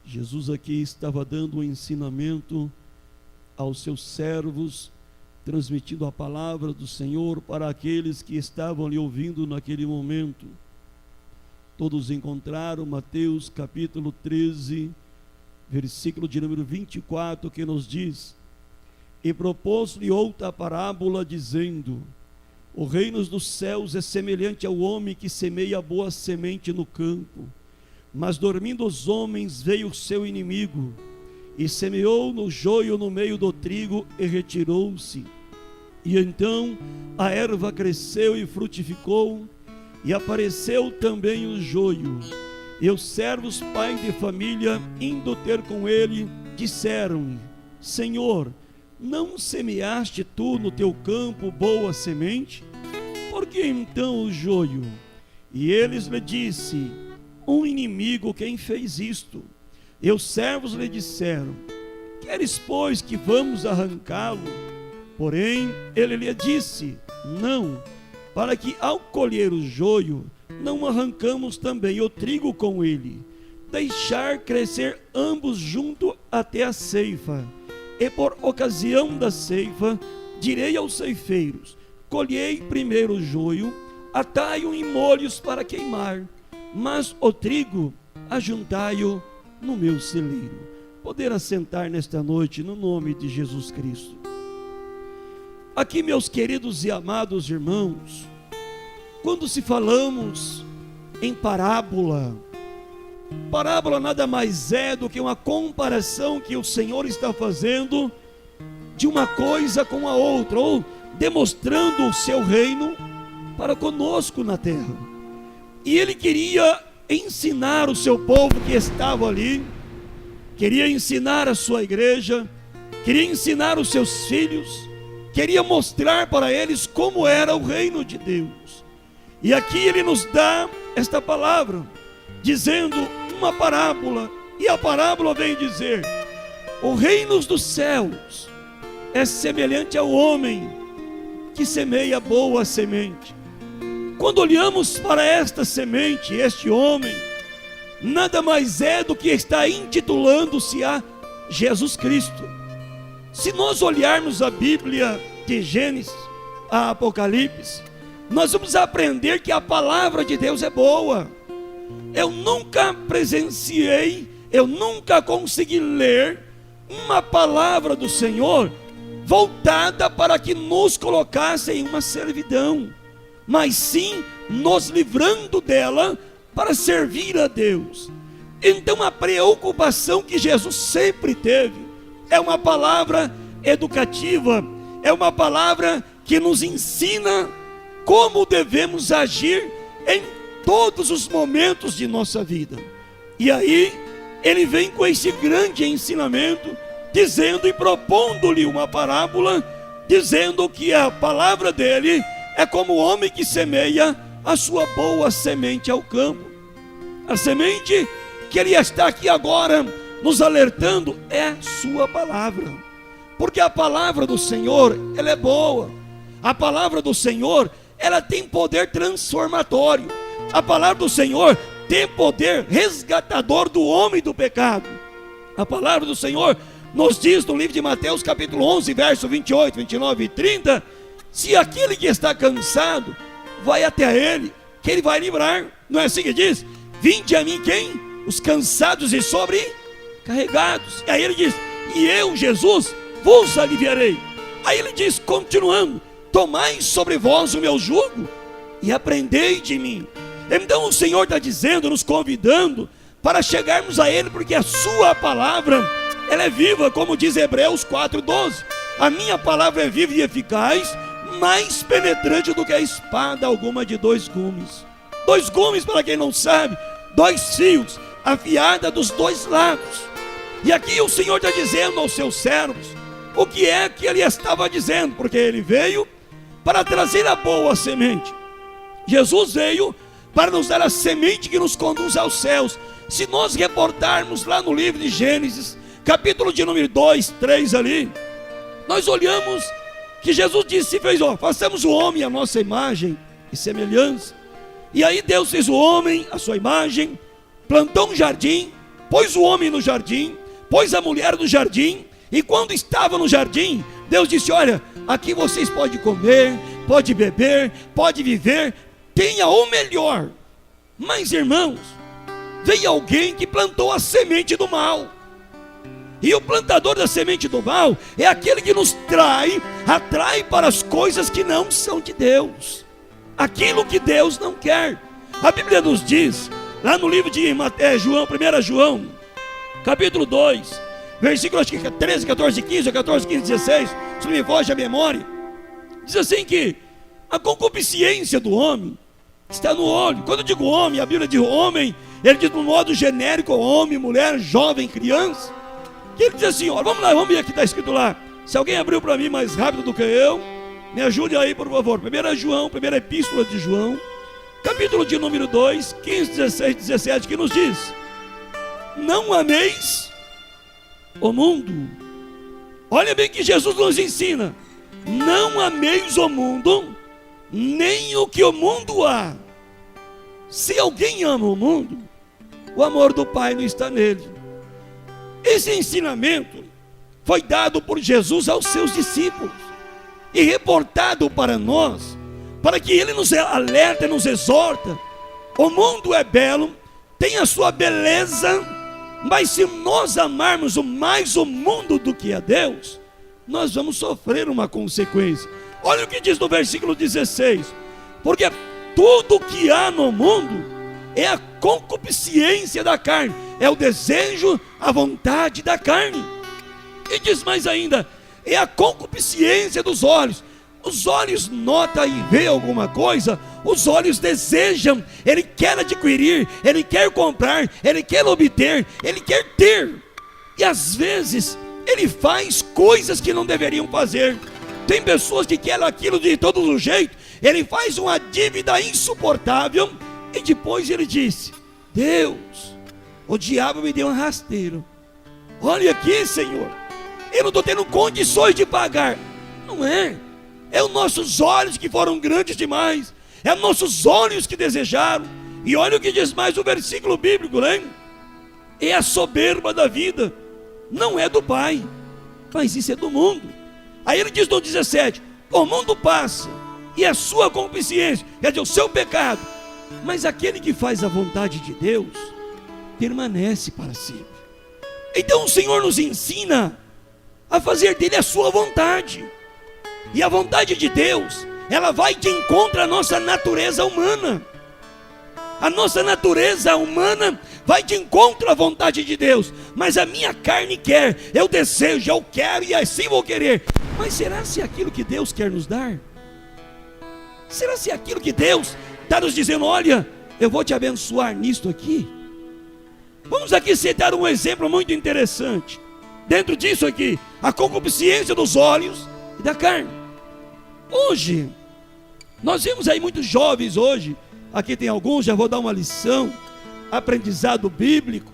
Jesus aqui estava dando um ensinamento aos seus servos, transmitindo a palavra do Senhor para aqueles que estavam lhe ouvindo naquele momento. Todos encontraram Mateus capítulo 13, versículo de número 24, que nos diz: e propôs-lhe outra parábola, dizendo: o reino dos céus é semelhante ao homem que semeia boa semente no campo. Mas dormindo os homens, veio o seu inimigo, e semeou no joio no meio do trigo, e retirou-se. E então a erva cresceu e frutificou, e apareceu também o joio. E os servos pais de família, indo ter com ele, disseram-lhe: Senhor, não semeaste tu no teu campo boa semente? Por que então o joio? E eles lhe disse: um inimigo quem fez isto. E os servos lhe disseram: queres, pois, que vamos arrancá-lo? Porém ele lhe disse: não, para que ao colher o joio, não arrancamos também o trigo com ele, deixar crescer ambos junto até a ceifa. E por ocasião da ceifa, direi aos ceifeiros: colhei primeiro o joio, atai-o em molhos para queimar, mas o trigo ajuntai-o no meu celeiro. Poder assentar nesta noite no nome de Jesus Cristo. Aqui, meus queridos e amados irmãos, quando se falamos em parábola, parábola nada mais é do que uma comparação que o Senhor está fazendo de uma coisa com a outra, ou demonstrando o seu reino para conosco na terra. E ele queria ensinar o seu povo que estava ali, queria ensinar a sua igreja, queria ensinar os seus filhos, queria mostrar para eles como era o reino de Deus. E aqui ele nos dá esta palavra, dizendo uma parábola, e a parábola vem dizer: o reino dos céus é semelhante ao homem que semeia boa semente. Quando olhamos para esta semente, este homem, nada mais é do que está intitulando-se a Jesus Cristo. Se nós olharmos a Bíblia de Gênesis a Apocalipse, nós vamos aprender que a palavra de Deus é boa. Eu nunca presenciei, eu nunca consegui ler uma palavra do Senhor voltada para que nos colocasse em uma servidão, mas sim nos livrando dela para servir a Deus. Então a preocupação que Jesus sempre teve é uma palavra educativa, é uma palavra que nos ensina como devemos agir em todos os momentos de nossa vida. E aí ele vem com esse grande ensinamento, dizendo e propondo-lhe uma parábola, dizendo que a palavra dele é como o homem que semeia a sua boa semente ao campo. A semente que ele está aqui agora nos alertando é a sua palavra, porque a palavra do Senhor, ela é boa. A palavra do Senhor, ela tem poder transformatório. A palavra do Senhor tem poder resgatador do homem do pecado. A palavra do Senhor nos diz no livro de Mateus capítulo 11, verso 28, 29 e 30, se aquele que está cansado vai até ele, que ele vai livrar. Não é assim que diz? Vinde a mim quem? Os cansados e sobrecarregados. E aí ele diz: e eu, Jesus, vos aliviarei. Aí ele diz, continuando: tomai sobre vós o meu jugo e aprendei de mim. Então o Senhor está dizendo, nos convidando para chegarmos a ele, porque a sua palavra, ela é viva, como diz Hebreus 4:12. A minha palavra é viva e eficaz, mais penetrante do que a espada alguma de dois gumes. Dois gumes, para quem não sabe, dois fios, afiada dos dois lados. E aqui o Senhor está dizendo aos seus servos o que é que ele estava dizendo, porque ele veio para trazer a boa semente. Jesus veio para nos dar a semente que nos conduz aos céus. Se nós reportarmos lá no livro de Gênesis, capítulo de número 2, 3 ali, nós olhamos que Jesus disse, fez, façamos o homem a nossa imagem e semelhança. E aí Deus fez o homem a sua imagem, plantou um jardim, pôs o homem no jardim, pôs a mulher no jardim, e quando estava no jardim, Deus disse: olha, aqui vocês podem comer, podem beber, podem viver, tenha o melhor. Mas, irmãos, veio alguém que plantou a semente do mal. E o plantador da semente do mal é aquele que nos atrai para as coisas que não são de Deus, aquilo que Deus não quer. A Bíblia nos diz, lá no livro de João, 1 João, capítulo 2, versículos acho que 13, 14, 15, 14, 15, 16, se não me foge a memória, diz assim que a concupiscência do homem está no olho. Quando eu digo homem, a Bíblia diz homem, ele diz no modo genérico, homem, mulher, jovem, criança. Que ele diz assim, ó, vamos lá, vamos ver o que está escrito lá. Se alguém abriu para mim mais rápido do que eu, me ajude aí, por favor. 1 João, primeira epístola de João, capítulo de número 2, 15, 16, 17, que nos diz: não ameis o mundo. Olha bem que Jesus nos ensina: não ameis o mundo, nem o que o mundo há. Se alguém ama o mundo, o amor do Pai não está nele. Esse ensinamento foi dado por Jesus aos seus discípulos e reportado para nós, para que ele nos alerta, nos exorta. O mundo é belo, tem a sua beleza, mas se nós amarmos mais o mundo do que a Deus, nós vamos sofrer uma consequência. Olha o que diz no versículo 16: porque tudo que há no mundo é a concupiscência da carne, é o desejo, a vontade da carne. E diz mais ainda: é a concupiscência dos olhos. Os olhos notam e vê alguma coisa, os olhos desejam, ele quer adquirir, ele quer comprar, ele quer obter, ele quer ter. E às vezes ele faz coisas que não deveriam fazer. Tem pessoas que querem aquilo de todo jeito. Ele faz uma dívida insuportável e depois ele disse: Deus, o diabo me deu um rasteiro. Olha aqui, Senhor, eu não estou tendo condições de pagar. Não é. É os nossos olhos que foram grandes demais. É os nossos olhos que desejaram. E olha o que diz mais o versículo bíblico, né? É a soberba da vida. Não é do Pai, mas isso é do mundo. Aí ele diz no 17: o mundo passa e a sua concupiscência, quer dizer, o seu pecado, mas aquele que faz a vontade de Deus permanece para sempre. Então o Senhor nos ensina a fazer dele a sua vontade. E a vontade de Deus, ela vai de encontro à nossa natureza humana. A nossa natureza humana vai de encontro à vontade de Deus. Mas a minha carne quer, eu desejo, eu quero e assim vou querer. Mas será se é aquilo que Deus quer nos dar? Será se é aquilo que Deus está nos dizendo: olha, eu vou te abençoar nisto aqui? Vamos aqui citar um exemplo muito interessante. Dentro disso aqui, a concupiscência dos olhos e da carne. Hoje, nós vemos aí muitos jovens hoje, aqui tem alguns, já vou dar uma lição, aprendizado bíblico,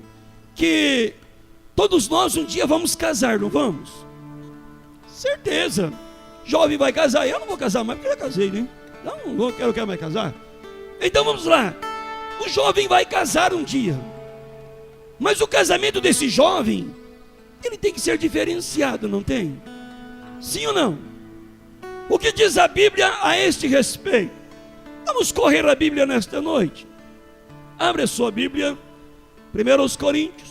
que todos nós um dia vamos casar, não vamos? Certeza, jovem vai casar. Eu não vou casar mais porque já casei, né? Não quero mais casar. Então vamos lá, o jovem vai casar um dia, mas o casamento desse jovem, ele tem que ser diferenciado, não tem? Sim ou não? O que diz a Bíblia a este respeito? Vamos correr a Bíblia nesta noite. Abre a sua Bíblia, 1 Coríntios,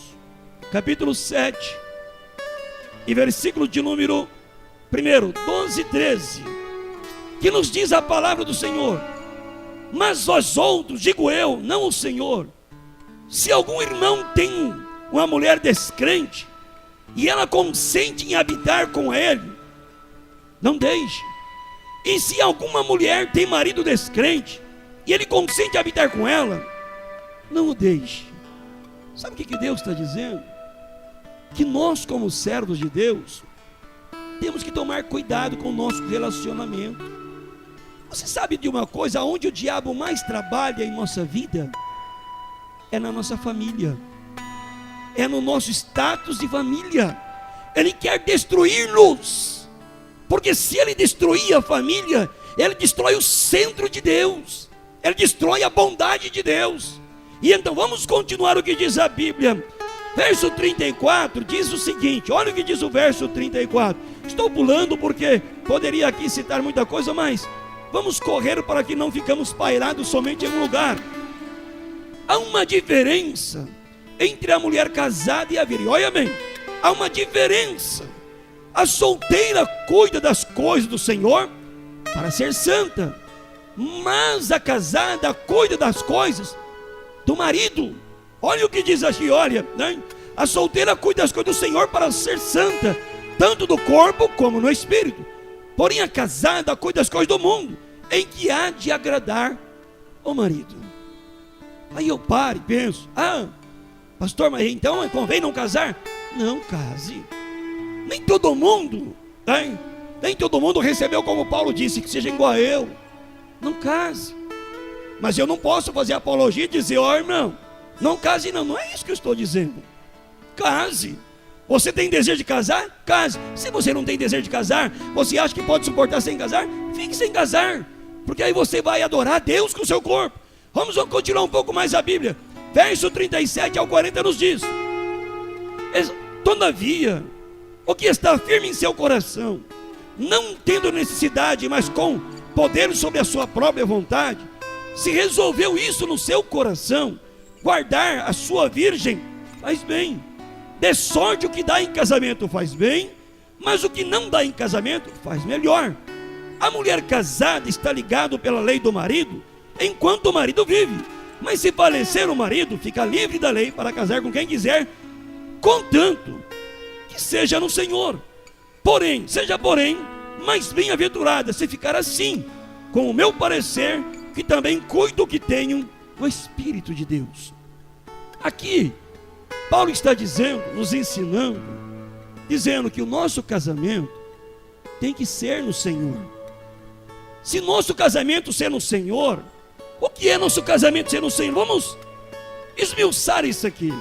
capítulo 7, e versículo de número 12 e 13, que nos diz a palavra do Senhor: mas vós outros, digo eu, não o Senhor, se algum irmão tem uma mulher descrente, e ela consente em habitar com ele, não deixe. E se alguma mulher tem marido descrente, e ele consente em habitar com ela, não o deixe. Sabe o que Deus está dizendo? Que nós, como servos de Deus, temos que tomar cuidado com o nosso relacionamento. Você sabe de uma coisa? Onde o diabo mais trabalha em nossa vida é na nossa família, é no nosso status de família. Ele quer destruir-nos, porque se ele destruir a família, ele destrói o centro de Deus, ele destrói a bondade de Deus. E então vamos continuar o que diz a Bíblia. Verso 34 diz o seguinte, olha o que diz o verso 34. Estou pulando porque poderia aqui citar muita coisa, mas vamos correr para que não ficamos pairados somente em um lugar. Há uma diferença entre a mulher casada e a virgem. Olha bem, há uma diferença. A solteira cuida das coisas do Senhor para ser santa, mas a casada cuida das coisas do marido. Olha o que diz aqui, olha, né? A solteira cuida das coisas do Senhor para ser santa, tanto do corpo como no espírito. Porém a casada cuida das coisas do mundo, em que há de agradar o marido. Aí eu paro e penso, pastor, mas então convém não casar? Não case. Nem todo mundo, né? Nem todo mundo recebeu, como Paulo disse, que seja igual a eu. Não case. Mas eu não posso fazer apologia e dizer, irmão, não case não. Não é isso que eu estou dizendo. Case. Você tem desejo de casar? Case. Se você não tem desejo de casar, você acha que pode suportar sem casar? Fique sem casar, porque aí você vai adorar a Deus com o seu corpo. Vamos continuar um pouco mais a Bíblia. Verso 37 ao 40 nos diz: todavia, o que está firme em seu coração, não tendo necessidade, mas com poder sobre a sua própria vontade, se resolveu isso no seu coração, guardar a sua virgem, faz bem. De sorte o que dá em casamento faz bem, mas o que não dá em casamento faz melhor. A mulher casada está ligada pela lei do marido, enquanto o marido vive. Mas se falecer o marido, fica livre da lei para casar com quem quiser, contanto que seja no Senhor. Seja mais bem-aventurada se ficar assim, com o meu parecer, que também cuido que tenham o Espírito de Deus. Aqui, Paulo está dizendo, nos ensinando, dizendo que o nosso casamento tem que ser no Senhor. Se nosso casamento ser no Senhor, o que é nosso casamento ser no Senhor? Vamos esmiuçar isso aqui.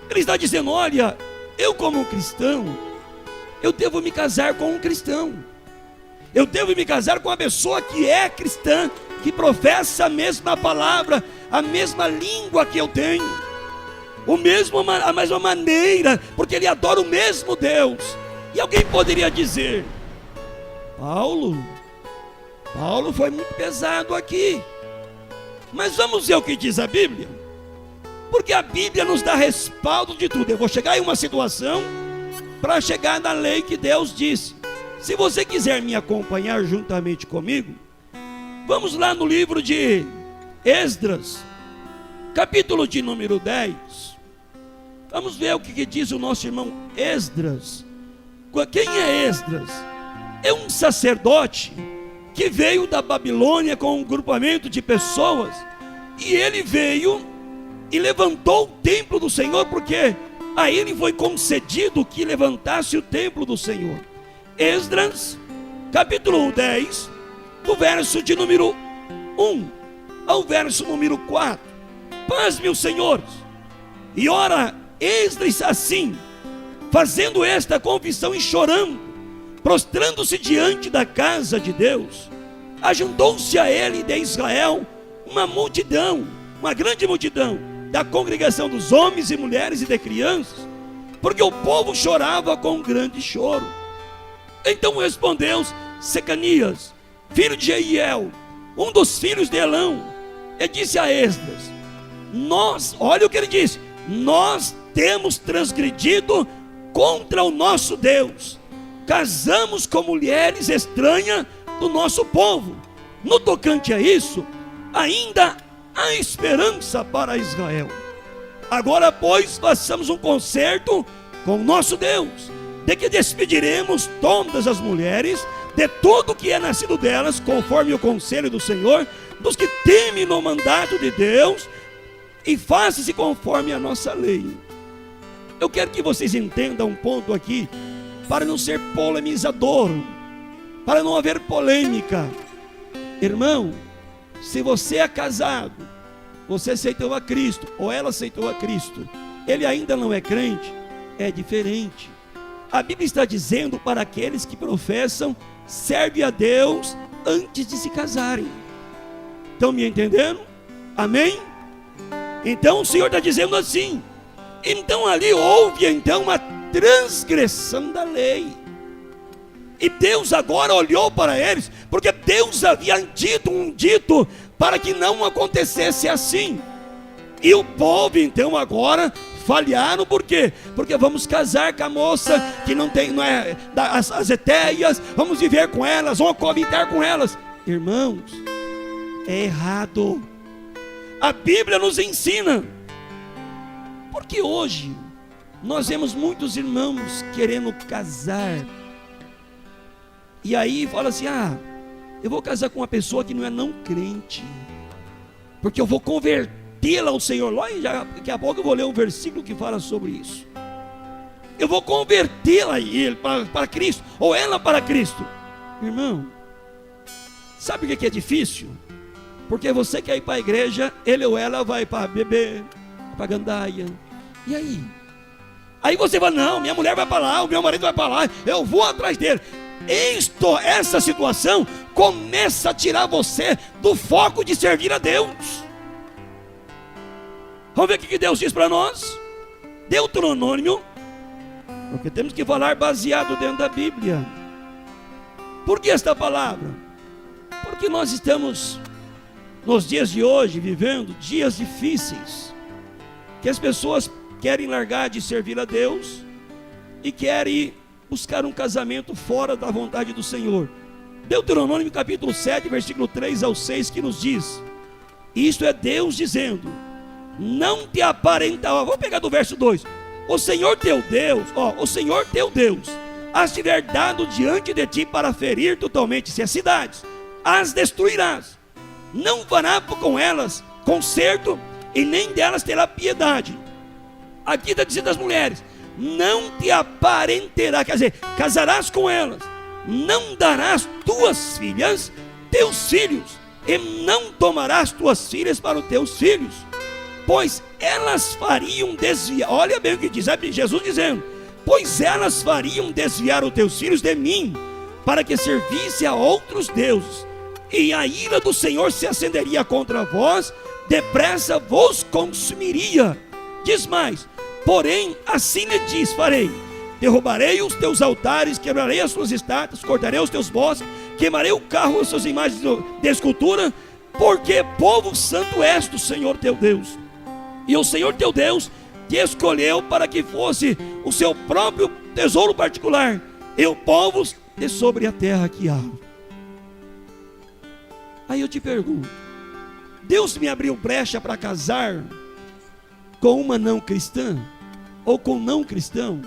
Ele está dizendo, olha, eu como um cristão, eu devo me casar com um cristão. Eu devo me casar com uma pessoa que é cristã, que professa a mesma palavra, a mesma língua que eu tenho, a mesma maneira, porque ele adora o mesmo Deus. E alguém poderia dizer, Paulo foi muito pesado aqui. Mas vamos ver o que diz a Bíblia, porque a Bíblia nos dá respaldo de tudo. Eu vou chegar em uma situação para chegar na lei que Deus disse. Se você quiser me acompanhar juntamente comigo, vamos lá no livro de Esdras, capítulo de número 10. Vamos ver o que diz o nosso irmão Esdras. Quem é Esdras? É um sacerdote que veio da Babilônia com um grupamento de pessoas, e ele veio e levantou o templo do Senhor, porque a ele foi concedido que levantasse o templo do Senhor. Esdras, capítulo 10, do verso de número 1 ao verso número 4. Paz, meus senhores. E ora, Esdras assim, fazendo esta confissão e chorando, prostrando-se diante da casa de Deus, ajuntou-se a ele de Israel uma multidão, uma grande multidão, da congregação dos homens e mulheres e de crianças, porque o povo chorava com grande choro. Então respondeu Secanias, filho de Jeiel, um dos filhos de Elão, e disse a Esdras: olha o que ele disse, nós temos transgredido contra o nosso Deus, casamos com mulheres estranhas do nosso povo. No tocante a isso, ainda há esperança para Israel. Agora, pois, façamos um concerto com o nosso Deus, de que despediremos todas as mulheres de tudo que é nascido delas, conforme o conselho do Senhor, dos que temem no mandato de Deus, e faça-se conforme a nossa lei. Eu quero que vocês entendam um ponto aqui, para não ser polemizador, para não haver polêmica. Irmão, se você é casado, você aceitou a Cristo, ou ela aceitou a Cristo, ele ainda não é crente, é diferente. A Bíblia está dizendo para aqueles que professam, serve a Deus antes de se casarem. Estão me entendendo? Amém? Então o Senhor está dizendo assim, Então ali houve então uma transgressão da lei. E Deus agora olhou para eles, porque Deus havia dito um dito para que não acontecesse assim. E o povo então agora falharam, por quê? Porque vamos casar com a moça que não é as etéias, vamos viver com elas, vamos coabitar com elas. Irmãos, é errado. A Bíblia nos ensina. Porque hoje nós vemos muitos irmãos querendo casar, e aí fala assim: eu vou casar com uma pessoa que não é não crente, porque eu vou convertê-la ao Senhor. Daqui a pouco eu vou ler um versículo que fala sobre isso. Eu vou convertê-la para Cristo, ou ela para Cristo. Irmão, sabe o que é difícil? Porque você quer ir para a igreja, ele ou ela vai para beber, para gandaia. E aí? Aí você fala: não, minha mulher vai para lá, o meu marido vai para lá, eu vou atrás dele. Essa situação começa a tirar você do foco de servir a Deus. Vamos ver o que Deus diz para nós? Deuteronômio, porque temos que falar baseado dentro da Bíblia. Por que esta palavra? Porque nós estamos nos dias de hoje vivendo dias difíceis, que as pessoas querem largar de servir a Deus e querem buscar um casamento fora da vontade do Senhor. Deuteronômio capítulo 7, versículo 3 ao 6, que nos diz: isto é Deus dizendo: não te aparentará. Vou pegar do verso 2: o Senhor teu Deus, o Senhor teu Deus as tiver dado diante de ti para ferir totalmente se as cidades, as destruirás, não fará com elas conserto, e nem delas terá piedade. Aqui está dizendo as mulheres: não te aparentará, quer dizer, casarás com elas, não darás tuas filhas, teus filhos, e não tomarás tuas filhas para os teus filhos, pois elas fariam desviar. Olha bem o que diz Jesus dizendo: pois elas fariam desviar os teus filhos de mim, para que servisse a outros deuses, e a ira do Senhor se acenderia contra vós, depressa vos consumiria. Diz mais: porém assim lhe diz: farei, derrubarei os teus altares, quebrarei as tuas estátuas, cortarei os teus bosques, queimarei o carro, as suas imagens de escultura, porque povo santo és do Senhor teu Deus, e o Senhor teu Deus te escolheu para que fosse o seu próprio tesouro particular, e o povos de sobre a terra que há. Aí eu te pergunto: Deus me abriu brecha para casar com uma não cristã ou com não cristão?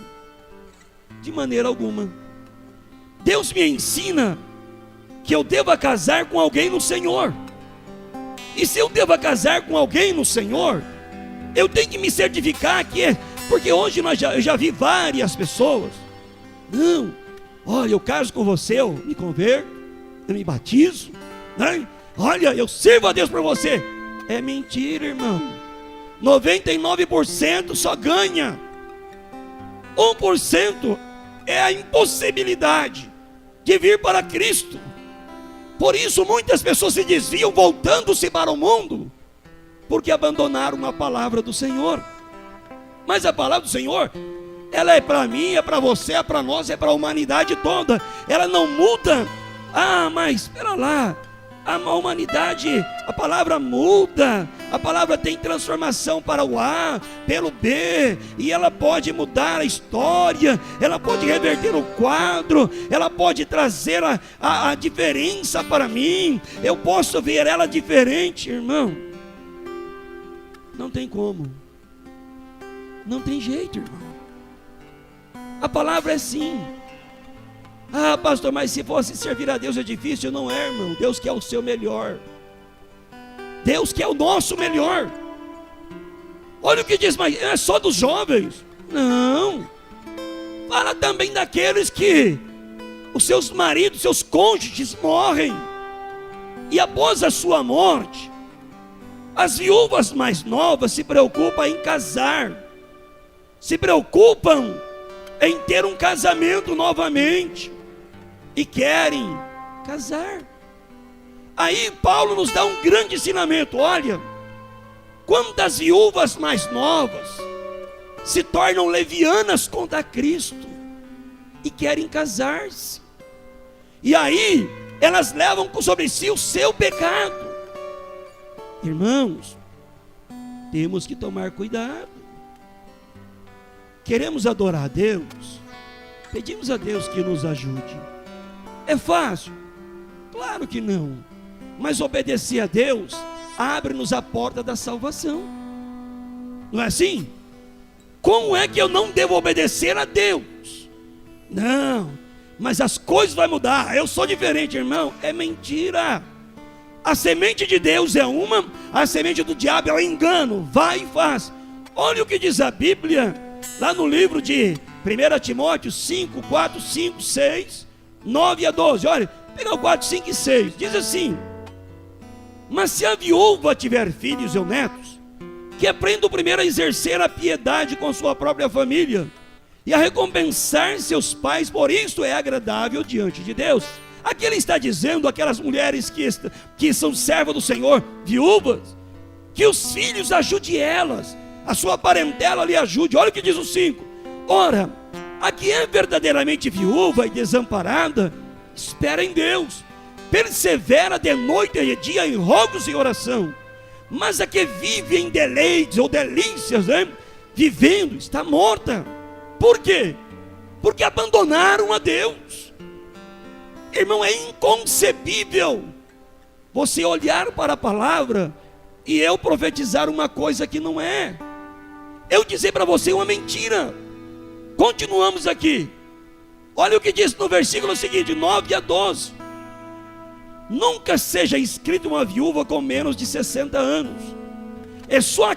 De maneira alguma. Deus me ensina que eu deva casar com alguém no Senhor. E se eu devo casar com alguém no Senhor, eu tenho que me certificar que é, porque hoje eu já vi várias pessoas: não, olha, eu caso com você, eu me converto, eu me batizo, né? Olha, eu sirvo a Deus por você. É mentira, irmão. 99% só ganha. 1% é a impossibilidade de vir para Cristo. Por isso muitas pessoas se desviam, voltando-se para o mundo, porque abandonaram a palavra do Senhor. Mas a palavra do Senhor, ela é para mim, é para você, é para nós, é para a humanidade toda. Ela não muda. Mas espera lá, a humanidade, a palavra muda, a palavra tem transformação para o A, pelo B, e ela pode mudar a história, ela pode reverter o quadro, ela pode trazer a diferença para mim, eu posso ver ela diferente. Irmão, não tem como, não tem jeito, irmão. A palavra é sim. Pastor, mas se fosse servir a Deus é difícil. Não é, irmão. Deus quer o seu melhor. Deus quer o nosso melhor. Olha o que diz, mas é só dos jovens? Não. Fala também daqueles que os seus maridos, seus cônjuges morrem, e após a sua morte, as viúvas mais novas se preocupam em casar, se preocupam em ter um casamento novamente, e querem casar. Aí Paulo nos dá um grande ensinamento. Olha, quantas viúvas mais novas se tornam levianas contra Cristo e querem casar-se. E aí elas levam sobre si o seu pecado. Irmãos, temos que tomar cuidado. Queremos adorar a Deus, pedimos a Deus que nos ajude. É fácil? Claro que não. Mas obedecer a Deus abre-nos a porta da salvação. Não é assim? Como é que eu não devo obedecer a Deus? Não, mas as coisas vão mudar, eu sou diferente, irmão. É mentira. A semente de Deus é uma, a semente do diabo é o engano. Vai e faz. Olha o que diz a Bíblia, lá no livro de 1 Timóteo 5, 4, 5, 6, 9 a 12. Olha, pega o 4, 5 e 6. Diz assim: mas se a viúva tiver filhos ou netos, que aprendam primeiro a exercer a piedade com sua própria família e a recompensar seus pais, por isso é agradável diante de Deus. Aqui ele está dizendo aquelas mulheres que são servas do Senhor, viúvas, que os filhos ajudem elas, a sua parentela lhe ajude. Olha o que diz o 5: ora, a que é verdadeiramente viúva e desamparada, espera em Deus, persevera de noite e de dia em rogos e oração. Mas a que vive em deleites ou delícias, vivendo, está morta. Por quê? Porque abandonaram a Deus. Irmão, é inconcebível você olhar para a palavra e eu profetizar uma coisa que não é, eu dizer para você uma mentira. Continuamos aqui. Olha o que diz no versículo seguinte, 9 a 12. Nunca seja inscrita uma viúva com menos de 60 anos. É só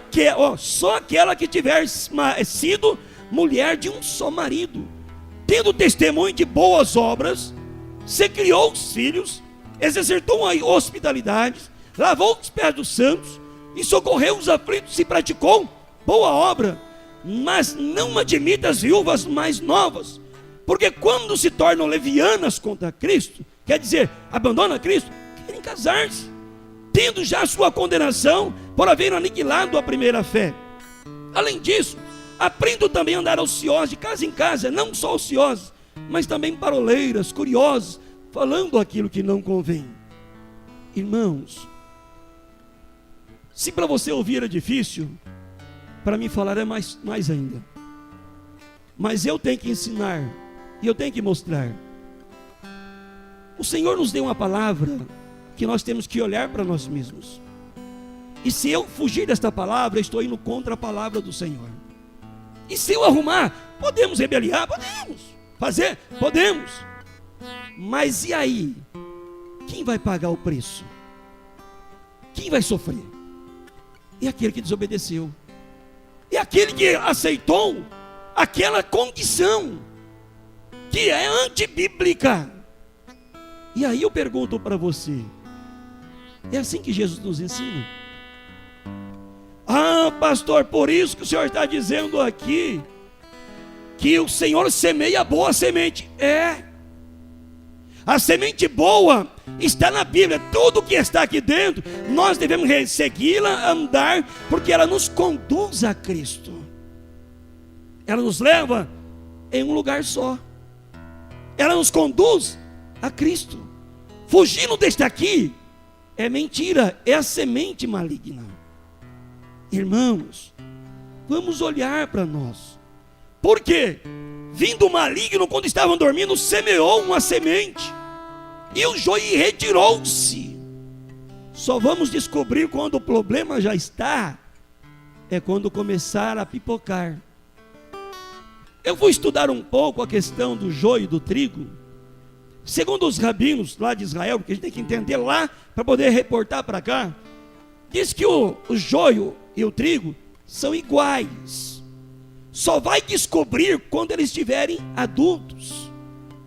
aquela que tiver sido mulher de um só marido, tendo testemunho de boas obras, se criou os filhos, exercitou a hospitalidade, lavou os pés dos santos e socorreu os aflitos e praticou boa obra. Mas não admita as viúvas mais novas, porque quando se tornam levianas contra Cristo, quer dizer, abandonam Cristo, querem casar-se, tendo já sua condenação por haver aniquilado a primeira fé. Além disso, aprendam também a andar ociosos de casa em casa, não só ociosos, mas também paroleiras, curiosos, falando aquilo que não convém. Irmãos, se para você ouvir é difícil, para mim falar é mais ainda. Mas eu tenho que ensinar e eu tenho que mostrar. O Senhor nos deu uma palavra que nós temos que olhar para nós mesmos. E se eu fugir desta palavra, eu estou indo contra a palavra do Senhor. E se eu arrumar, podemos rebeliar, podemos fazer, podemos. Mas e aí? Quem vai pagar o preço? Quem vai sofrer? É aquele que desobedeceu. É aquele que aceitou aquela condição que é antibíblica. E aí eu pergunto para você, é assim que Jesus nos ensina? Ah, pastor, por isso que o Senhor está dizendo aqui que o Senhor semeia boa semente. É, a semente boa está na Bíblia. Tudo que está aqui dentro, nós devemos segui-la, andar, porque ela nos conduz a Cristo. Ela nos leva em um lugar só. Ela nos conduz a Cristo. Fugindo deste aqui é mentira, é a semente maligna. Irmãos, vamos olhar para nós. Por quê? Vindo o maligno, quando estavam dormindo, semeou uma semente e o joio retirou-se. Só vamos descobrir quando o problema já está, é quando começar a pipocar. Eu vou estudar um pouco a questão do joio e do trigo. Segundo os rabinos lá de Israel, porque a gente tem que entender lá para poder reportar para cá, diz que o joio e o trigo são iguais. Só vai descobrir quando eles estiverem adultos,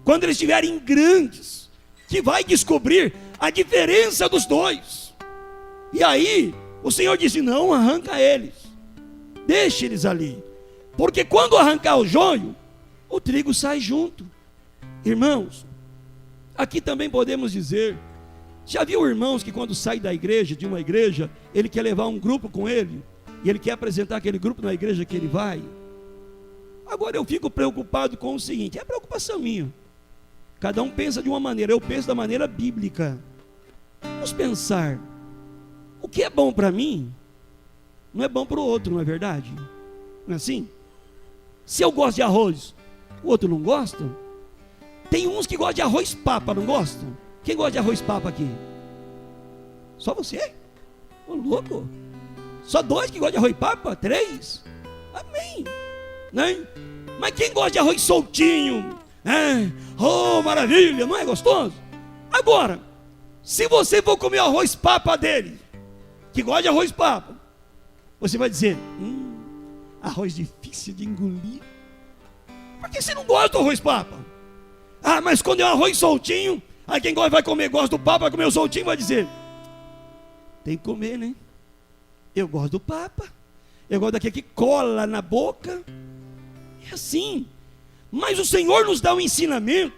quando eles estiverem grandes, que vai descobrir a diferença dos dois. E aí o Senhor disse: não arranca eles, deixe eles ali, porque quando arrancar o joio, o trigo sai junto. Irmãos, aqui também podemos dizer, já viu irmãos que quando sai da igreja, de uma igreja, ele quer levar um grupo com ele, e ele quer apresentar aquele grupo na igreja que ele vai? Agora eu fico preocupado com o seguinte, é preocupação minha. Cada um pensa de uma maneira, eu penso da maneira bíblica. Vamos pensar, o que é bom para mim, não é bom para o outro, não é verdade? Não é assim? Se eu gosto de arroz, o outro não gosta? Tem uns que gostam de arroz papa, não gostam? Quem gosta de arroz papa aqui? Só você? Ô louco! Só 2 que gostam de arroz papa? 3? Amém! Né? Mas quem gosta de arroz soltinho? Oh, maravilha, não é gostoso? Agora, se você for comer arroz papa dele, que gosta de arroz papa, você vai dizer, arroz difícil de engolir. Porque você não gosta do arroz papa. Ah, mas quando é um arroz soltinho, aí quem gosta vai comer, gosta do papa, vai comer o soltinho, vai dizer, tem que comer, né? Eu gosto do papa, eu gosto daquele que cola na boca. É assim. Mas o Senhor nos dá um ensinamento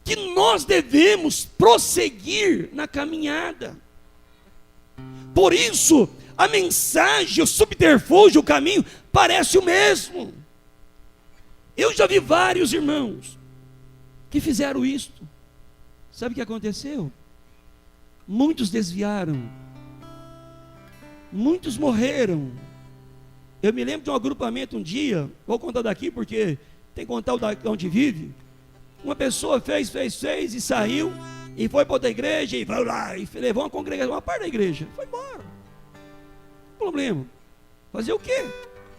que nós devemos prosseguir na caminhada. Por isso, a mensagem, o subterfúgio, o caminho, parece o mesmo. Eu já vi vários irmãos que fizeram isto. Sabe o que aconteceu? Muitos desviaram. Muitos morreram. Eu me lembro de um agrupamento um dia, vou contar daqui porque tem que contar onde vive. Uma pessoa fez e saiu, e foi para outra igreja, e foi lá, e levou uma congregação, uma parte da igreja, foi embora. Problema. Fazer o quê?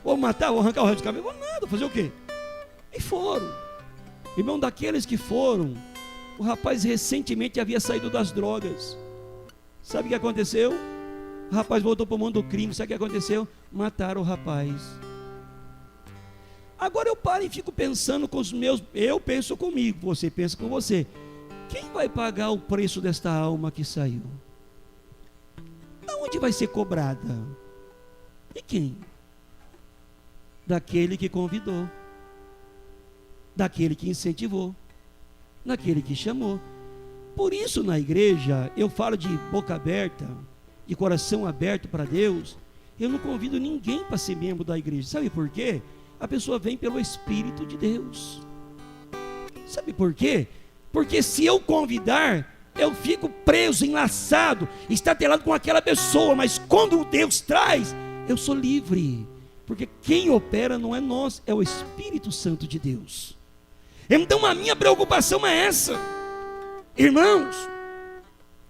Vou matar, vou arrancar o resto de cabelo? Vou nada, fazer o quê? E foram. Irmão, daqueles que foram, o rapaz recentemente havia saído das drogas. Sabe o que aconteceu? O rapaz voltou para o mundo do crime. Sabe o que aconteceu? Mataram o rapaz. Agora eu paro e fico pensando com os meus. Eu penso comigo, você pensa com você. Quem vai pagar o preço desta alma que saiu? Aonde vai ser cobrada? De quem? Daquele que convidou, daquele que incentivou, daquele que chamou. Por isso na igreja eu falo de boca aberta, de coração aberto para Deus. Eu não convido ninguém para ser membro da igreja. Sabe por quê? A pessoa vem pelo Espírito de Deus. Sabe por quê? Porque se eu convidar, eu fico preso, enlaçado, estatelado com aquela pessoa. Mas quando Deus traz, eu sou livre. Porque quem opera não é nós, é o Espírito Santo de Deus. Então a minha preocupação é essa. Irmãos,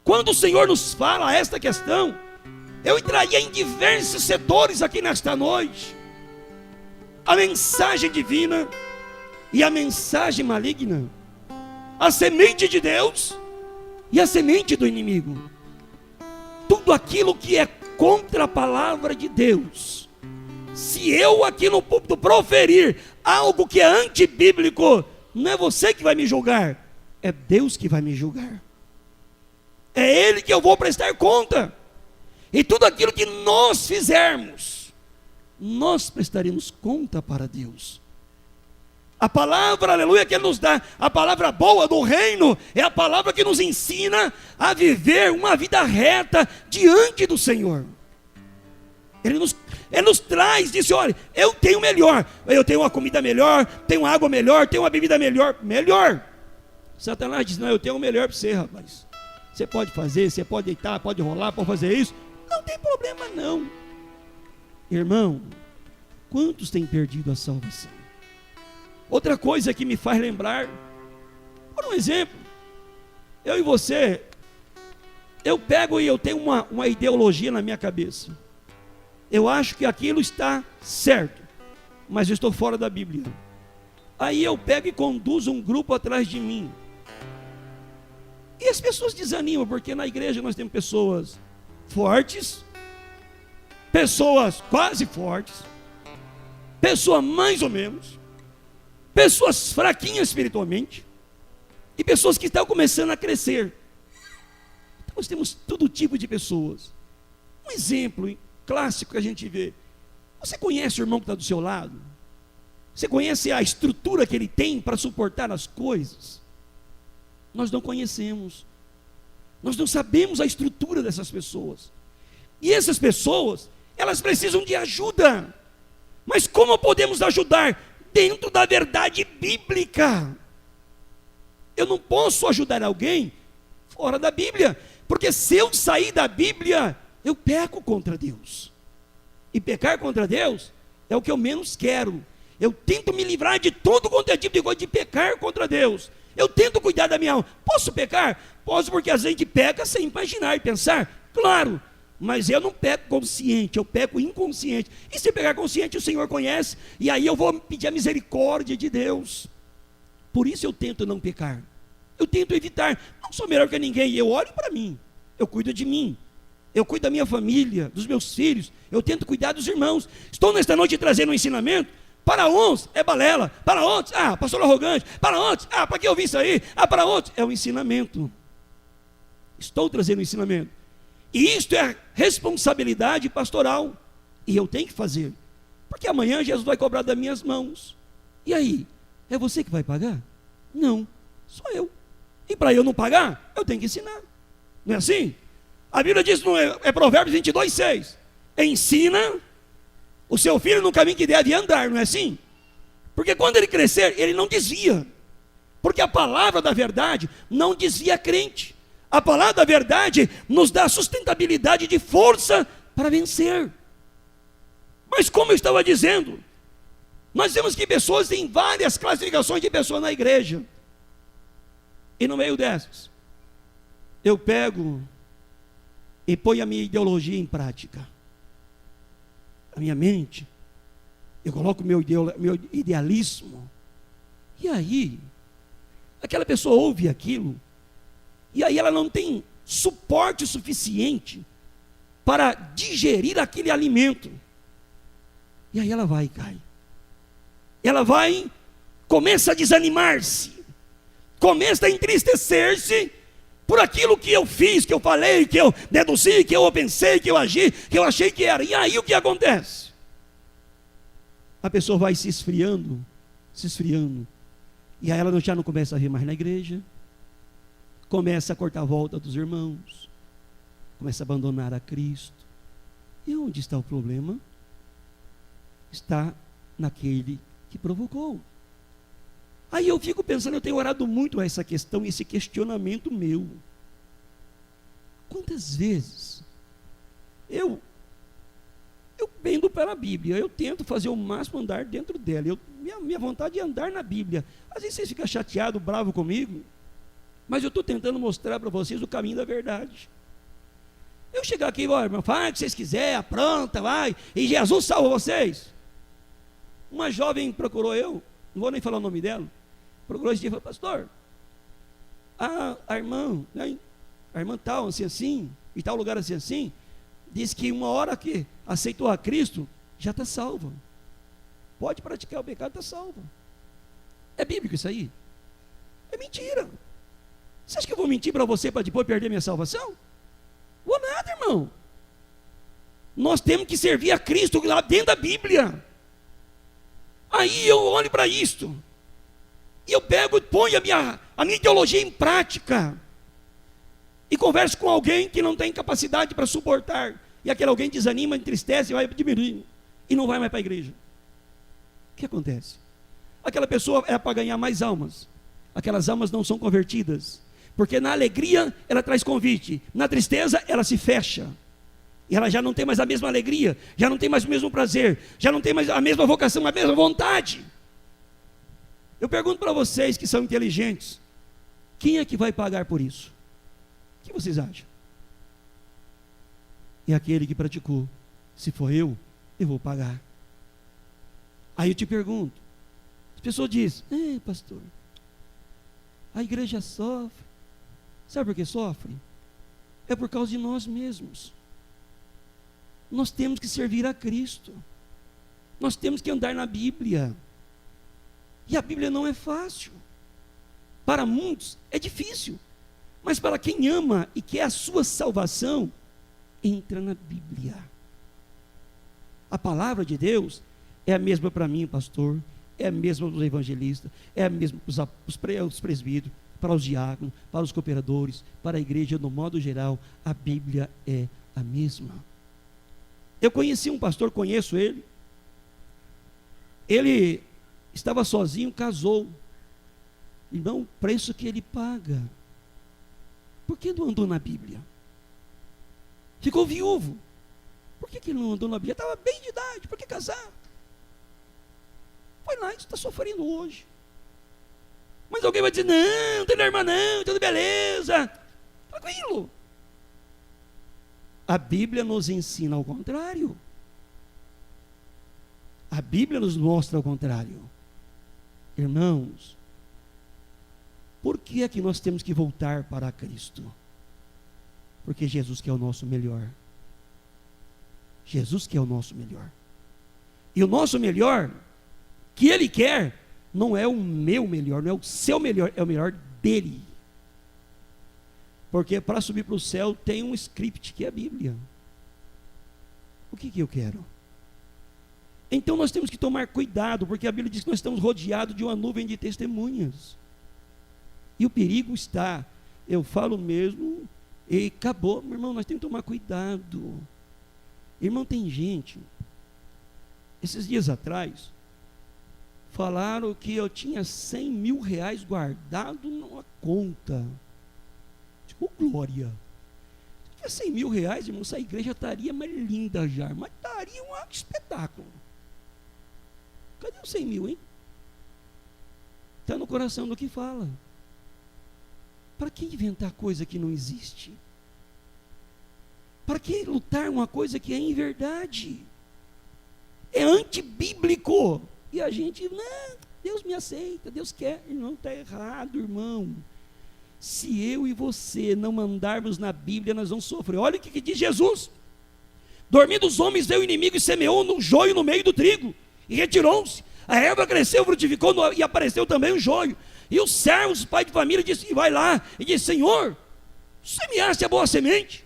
quando o Senhor nos fala esta questão, eu entraria em diversos setores aqui nesta noite. A mensagem divina e a mensagem maligna, a semente de Deus e a semente do inimigo. Tudo aquilo que é contra a palavra de Deus. Se eu aqui no púlpito proferir algo que é antibíblico, não é você que vai me julgar, é Deus que vai me julgar. É Ele que eu vou prestar conta. E tudo aquilo que nós fizermos, nós prestaremos conta para Deus. A palavra, aleluia, que Ele nos dá, a palavra boa do reino, é a palavra que nos ensina a viver uma vida reta diante do Senhor. Ele nos traz, disse, olha, eu tenho melhor, eu tenho uma comida melhor, tenho água melhor, tenho uma bebida melhor. Satanás diz, não, eu tenho o melhor para você, rapaz. Você pode fazer, você pode deitar, pode rolar, pode fazer isso, não tem problema não. Irmão, quantos têm perdido a salvação? Outra coisa que me faz lembrar, por um exemplo, eu e você, eu pego e eu tenho uma ideologia na minha cabeça. Eu acho que aquilo está certo, mas eu estou fora da Bíblia. Aí eu pego e conduzo um grupo atrás de mim. E as pessoas desanimam, porque na igreja nós temos pessoas fortes, pessoas quase fortes, pessoas mais ou menos, pessoas fraquinhas espiritualmente, e pessoas que estão começando a crescer. Então nós temos todo tipo de pessoas. Um exemplo clássico que a gente vê. Você conhece o irmão que está do seu lado? Você conhece a estrutura que ele tem para suportar as coisas? Nós não conhecemos. Nós não sabemos a estrutura dessas pessoas. E essas pessoas, elas precisam de ajuda. Mas como podemos ajudar? dentro da verdade bíblica. Eu não posso ajudar alguém fora da Bíblia, porque se eu sair da Bíblia, eu peco contra Deus. E pecar contra Deus é o que eu menos quero. Eu tento me livrar de todo quanto é tipo de coisa de pecar contra Deus. Eu tento cuidar da minha alma. Posso pecar? Posso, porque a gente peca sem imaginar e pensar. Claro, mas eu não peco consciente, eu peco inconsciente. E se pecar consciente, o Senhor conhece, e aí eu vou pedir a misericórdia de Deus. Por isso eu tento não pecar. Eu tento evitar. Não sou melhor que ninguém, eu olho para mim. Eu cuido de mim. Eu cuido da minha família, dos meus filhos. Eu tento cuidar dos irmãos. Estou nesta noite trazendo um ensinamento. Para uns é balela. Para outros, pastor arrogante. Para outros, para que eu vi isso aí? Para outros, é um ensinamento. Estou trazendo um ensinamento. E isto é responsabilidade pastoral. E eu tenho que fazer. Porque amanhã Jesus vai cobrar das minhas mãos. E aí? É você que vai pagar? Não, sou eu. E para eu não pagar, eu tenho que ensinar. Não é assim? A Bíblia diz, é Provérbios 22:6. Ensina o seu filho no caminho que deve andar, não é assim? Porque quando ele crescer, ele não desvia. Porque a palavra da verdade não desvia a crente. A palavra da verdade nos dá sustentabilidade de força para vencer. Mas como eu estava dizendo, nós vemos que pessoas têm várias classificações de pessoas na igreja. E no meio dessas, eu pego e ponho a minha ideologia em prática. A minha mente, eu coloco meu idealismo. E aí, aquela pessoa ouve aquilo, e aí ela não tem suporte suficiente para digerir aquele alimento. E aí ela vai e cai. Ela vai, começa a desanimar-se, começa a entristecer-se por aquilo que eu fiz, que eu falei, que eu deduzi, que eu pensei, que eu agi, que eu achei que era. E aí o que acontece? A pessoa vai se esfriando, e aí ela já não começa a vir mais na igreja, começa a cortar a volta dos irmãos, começa a abandonar a Cristo. E onde está o problema? Está naquele que provocou. Aí eu fico pensando, eu tenho orado muito a essa questão, esse questionamento meu. Quantas vezes eu vendo pela Bíblia, eu tento fazer o máximo andar dentro dela. Minha vontade é andar na Bíblia. Às vezes vocês ficam chateados, bravos comigo, mas eu estou tentando mostrar para vocês o caminho da verdade. Eu chegar aqui, irmão, faz o que vocês quiserem, apronta, vai, e Jesus salva vocês. Uma jovem procurou eu, não vou nem falar o nome dela, procurou esse dia e falou, pastor, a irmã, né, a irmã tal, assim, e tal lugar assim, disse que uma hora que aceitou a Cristo, já está salva. Pode praticar o pecado, está salva. É bíblico isso aí? É mentira. Você acha que eu vou mentir para você para depois perder minha salvação? Vou nada, irmão. Nós temos que servir a Cristo lá dentro da Bíblia. Aí eu olho para isto, e eu pego e ponho a minha ideologia em prática, e converso com alguém que não tem capacidade para suportar, e aquele alguém desanima, entristece, e vai diminuindo, e não vai mais para a igreja. O que acontece? Aquela pessoa é para ganhar mais almas, aquelas almas não são convertidas, porque na alegria ela traz convite, na tristeza ela se fecha, e ela já não tem mais a mesma alegria, já não tem mais o mesmo prazer, já não tem mais a mesma vocação, a mesma vontade. Eu pergunto para vocês que são inteligentes, quem é que vai pagar por isso? O que vocês acham? É aquele que praticou. Se for eu vou pagar. Aí eu te pergunto, as pessoas dizem, pastor, a igreja sofre. Sabe por que sofre? É por causa de nós mesmos. Nós temos que servir a Cristo. Nós temos que andar na Bíblia. E a Bíblia não é fácil. Para muitos é difícil. Mas para quem ama e quer a sua salvação, entra na Bíblia. A palavra de Deus é a mesma para mim, pastor, é a mesma para os evangelistas, é a mesma para os presbíteros, para os diáconos, para os cooperadores, para a igreja, no modo geral, a Bíblia é a mesma. Eu conheci um pastor, conheço ele estava sozinho, casou. Irmão, o preço que ele paga. Por que não andou na Bíblia? Ficou viúvo. Por que ele não andou na Bíblia? Estava bem de idade, por que casar? Foi lá e está sofrendo hoje. Mas alguém vai dizer, não tem irmã não, tudo beleza. Tranquilo. A Bíblia nos ensina ao contrário. A Bíblia nos mostra ao contrário. Irmãos, por que é que nós temos que voltar para Cristo? Porque Jesus quer o nosso melhor. Jesus quer o nosso melhor. E o nosso melhor, que Ele quer, não é o meu melhor, não é o seu melhor, é o melhor dele. Porque para subir para o céu tem um script que é a Bíblia. O que eu quero? Então nós temos que tomar cuidado, porque a Bíblia diz que nós estamos rodeados de uma nuvem de testemunhas. E o perigo está, eu falo mesmo, e acabou, meu irmão, nós temos que tomar cuidado. Irmão, tem gente, esses dias atrás, falaram que eu tinha 100 mil reais guardado numa conta. Tipo, glória. Se tivesse 100 mil reais, irmão, essa igreja estaria mais linda já, mas estaria um espetáculo. Cadê os 100 mil, hein? Está no coração do que fala. Para que inventar coisa que não existe? Para que lutar uma coisa que é em verdade? É antibíblico. E a gente, não, Deus me aceita, Deus quer. Não, está errado, irmão. Se eu e você não mandarmos na Bíblia, nós vamos sofrer. Olha o que diz Jesus. Dormindo os homens, veio o inimigo e semeou no joio no meio do trigo. E retirou-se. A erva cresceu, frutificou e apareceu também o joio. E os servos, pai de família, disse, vai lá e disse, Senhor, semeaste a boa semente,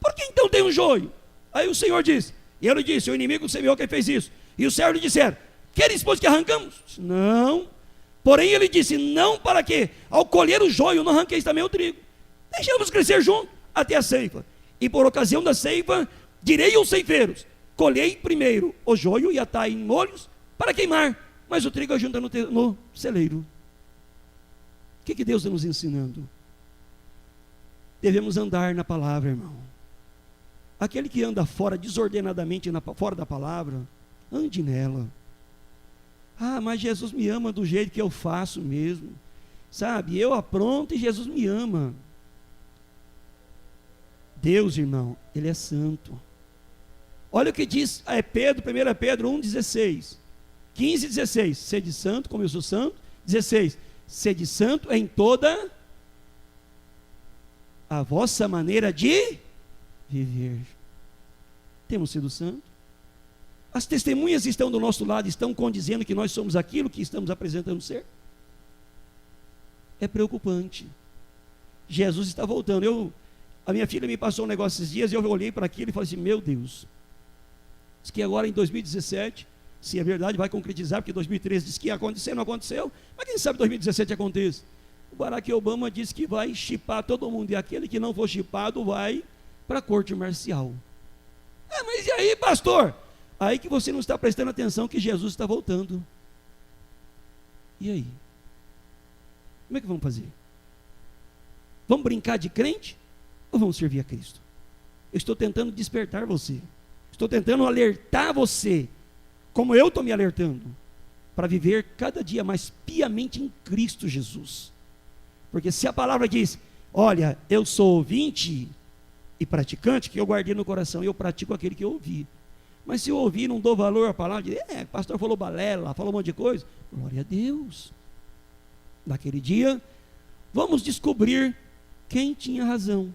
por que então tem um joio? Aí o Senhor disse, e ele disse, o inimigo semeou quem fez isso. E os servos lhe disseram, queres pois que arrancamos? Não. Porém ele disse, não, para que ao colher o joio não arranqueis também o trigo. Deixamos crescer junto até a ceifa. E por ocasião da ceifa, direi aos ceifeiros, colhei primeiro o joio e atai em molhos para queimar, mas o trigo ajunta no celeiro. O que Deus está nos ensinando? Devemos andar na palavra, irmão. Aquele que anda fora, desordenadamente, fora da palavra, ande nela. Ah, mas Jesus me ama do jeito que eu faço mesmo. Sabe, eu apronto e Jesus me ama. Deus, irmão, Ele é santo. Olha o que diz Pedro, 1 Pedro 1,16. 15, 16. Sede santo, como eu sou santo. 16. Sede santo em toda a vossa maneira de viver. Temos sido santos? As testemunhas estão do nosso lado, estão condizendo que nós somos aquilo que estamos apresentando ser? É preocupante. Jesus está voltando. A minha filha me passou um negócio esses dias e eu olhei para aquilo e falei assim, meu Deus, diz que agora em 2017, se é verdade, vai concretizar, porque 2013 disse que ia acontecer, não aconteceu, mas quem sabe 2017 aconteça. O Barack Obama disse que vai chipar todo mundo, e aquele que não for chipado vai para a corte marcial. Mas e aí, pastor? Aí que você não está prestando atenção que Jesus está voltando. E aí? Como é que vamos fazer? Vamos brincar de crente ou vamos servir a Cristo? Eu estou tentando despertar você. Estou tentando alertar você, como eu estou me alertando, para viver cada dia mais piamente em Cristo Jesus. Porque se a palavra diz, olha, eu sou ouvinte e praticante, que eu guardei no coração, e eu pratico aquele que eu ouvi. Mas se eu ouvir e não dou valor à palavra, o pastor falou balela, falou um monte de coisa, glória a Deus. Naquele dia, vamos descobrir quem tinha razão.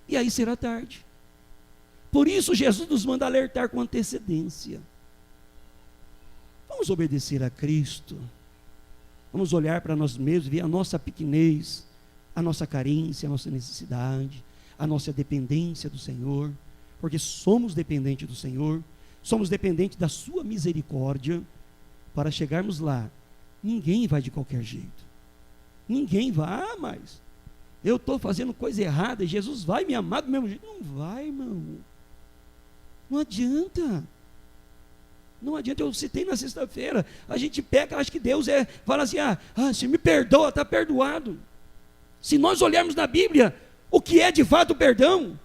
E aí será tarde. Por isso Jesus nos manda alertar com antecedência. Vamos obedecer a Cristo. Vamos olhar para nós mesmos, ver a nossa pequenez, a nossa carência, a nossa necessidade, a nossa dependência do Senhor, porque somos dependentes do Senhor, somos dependentes da sua misericórdia. Para chegarmos lá, ninguém vai de qualquer jeito. Ninguém vai, mas eu estou fazendo coisa errada e Jesus vai me amar do mesmo jeito. Não vai, irmão. Não adianta. Não adianta, eu citei na sexta-feira, a gente peca, acha que Deus fala assim, se me perdoa, está perdoado. Se nós olharmos na Bíblia, o que é de fato perdão?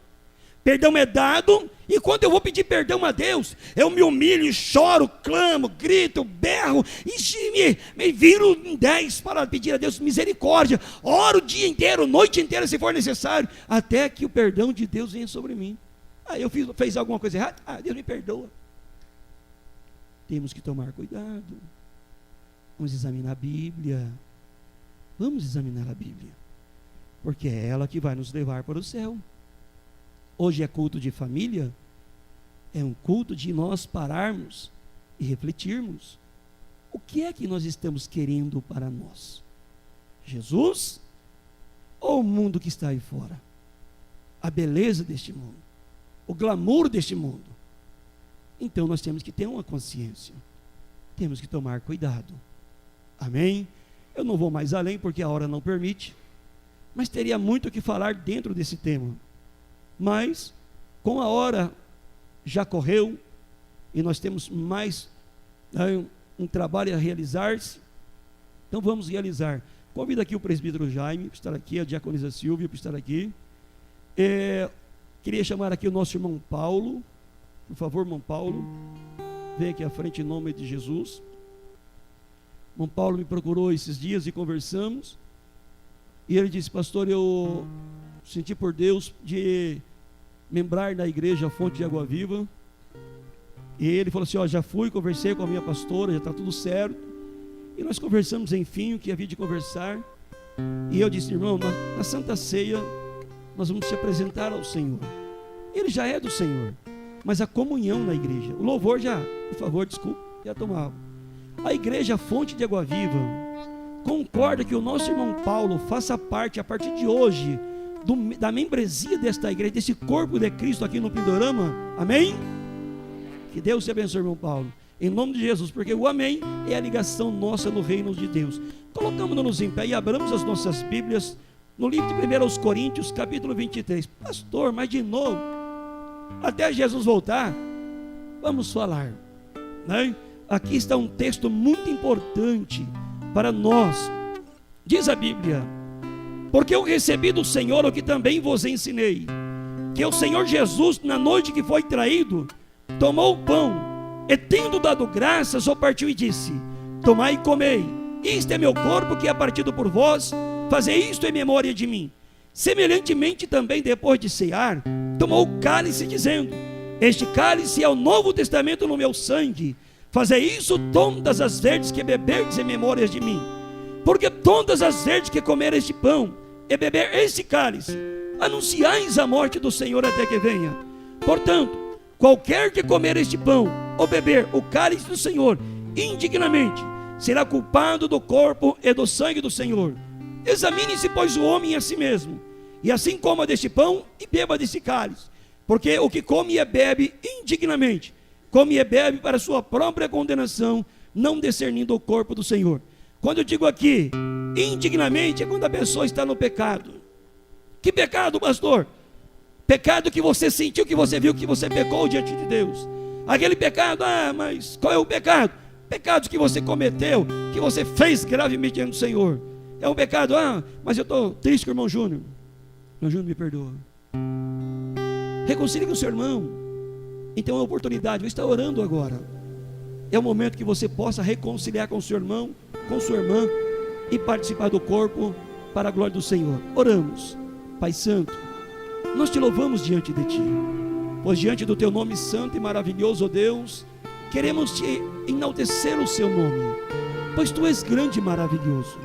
Perdão é dado, e quando eu vou pedir perdão a Deus, eu me humilho, choro, clamo, grito, berro, e me viro em 10 para pedir a Deus misericórdia, oro o dia inteiro, noite inteira se for necessário, até que o perdão de Deus venha sobre mim. Eu fiz alguma coisa errada? Deus me perdoa. Temos que tomar cuidado. Vamos examinar a Bíblia. Vamos examinar a Bíblia. Porque é ela que vai nos levar para o céu. Hoje é culto de família. É um culto de nós pararmos e refletirmos. O que é que nós estamos querendo para nós? Jesus ou o mundo que está aí fora? A beleza deste mundo? O glamour deste mundo? Então nós temos que ter uma consciência, temos que tomar cuidado, amém? Eu não vou mais além porque a hora não permite, mas teria muito o que falar dentro desse tema, mas com a hora já correu e nós temos mais um trabalho a realizar-se, então vamos realizar. Convido aqui o presbítero Jaime para estar aqui, a diaconisa Silvia para estar aqui, queria chamar aqui o nosso irmão Paulo. Por favor, irmão Paulo, vem aqui à frente em nome de Jesus. Irmão Paulo me procurou esses dias e conversamos. E ele disse, pastor, eu senti por Deus de membrar na igreja Fonte de Água Viva. E ele falou assim, já fui, conversei com a minha pastora, já está tudo certo. E nós conversamos, enfim, o que havia de conversar. E eu disse, irmão, na Santa Ceia, nós vamos te apresentar ao Senhor. Ele já é do Senhor. Mas a comunhão na igreja, o louvor por favor, desculpe, já tomava. A igreja Fonte de Água Viva concorda que o nosso irmão Paulo faça parte, a partir de hoje, da membresia desta igreja, desse corpo de Cristo aqui no Pindorama, amém? Que Deus te abençoe, irmão Paulo, em nome de Jesus, porque o amém é a ligação nossa no reino de Deus. Colocamos-nos em pé e abramos as nossas Bíblias no livro de 1 Coríntios, capítulo 23. Pastor, mas de novo, até Jesus voltar, vamos falar, né? Aqui está um texto muito importante para nós. Diz a Bíblia, porque eu recebi do Senhor o que também vos ensinei, que o Senhor Jesus, na noite que foi traído, tomou o pão, e tendo dado graças, o partiu e disse, tomai e comei, isto é meu corpo que é partido por vós, fazei isto em memória de mim. Semelhantemente também, depois de cear, tomou o cálice, dizendo, este cálice é o novo testamento no meu sangue, fazei isso todas as vezes que beberdes em memórias de mim. Porque todas as vezes que comer este pão e beber este cálice, anunciais a morte do Senhor até que venha. Portanto, qualquer que comer este pão ou beber o cálice do Senhor indignamente, será culpado do corpo e do sangue do Senhor. Examine-se, pois, o homem a si mesmo, e assim coma deste pão e beba deste cálice. Porque o que come e bebe indignamente, come e bebe para sua própria condenação, não discernindo o corpo do Senhor. Quando eu digo aqui, indignamente, é quando a pessoa está no pecado. Que pecado, pastor? Pecado que você sentiu, que você viu, que você pecou diante de Deus. Aquele pecado, mas qual é o pecado? Pecados que você cometeu, que você fez gravemente diante do Senhor. É um pecado, mas eu estou triste com o irmão Júnior. Irmão Júnior, me perdoa. Reconcilie com o seu irmão. Então é uma oportunidade, eu estou orando agora. É o momento que você possa reconciliar com o seu irmão, com sua irmã, e participar do corpo para a glória do Senhor. Oramos. Pai Santo, nós te louvamos diante de ti, pois diante do teu nome santo e maravilhoso, ó Deus, queremos te enaltecer o seu nome, pois tu és grande e maravilhoso.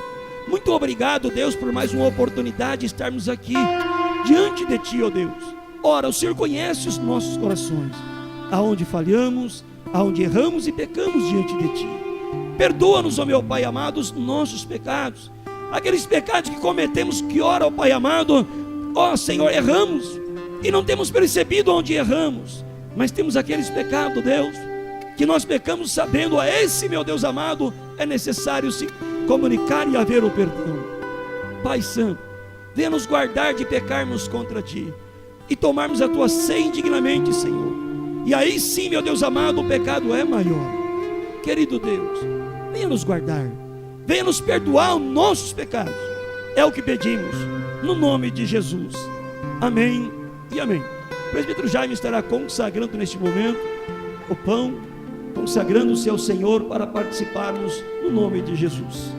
Muito obrigado, Deus, por mais uma oportunidade de estarmos aqui diante de ti, ó Deus. Ora, o Senhor conhece os nossos corações, aonde falhamos, aonde erramos e pecamos diante de ti. Perdoa-nos, ó meu Pai amado, os nossos pecados, aqueles pecados que cometemos, que ora, ó Pai amado, ó Senhor, erramos e não temos percebido onde erramos, mas temos aqueles pecados, Deus, que nós pecamos sabendo, a esse, meu Deus amado, é necessário se comunicar e haver o perdão. Pai Santo, venha nos guardar de pecarmos contra ti e tomarmos a tua ceia indignamente, Senhor. E aí sim, meu Deus amado, o pecado é maior. querido Deus, venha nos guardar, venha nos perdoar os nossos pecados. É o que pedimos, no nome de Jesus. Amém e amém. O presbítero Jaime estará consagrando neste momento o pão, consagrando-se ao Senhor para participarmos no nome de Jesus.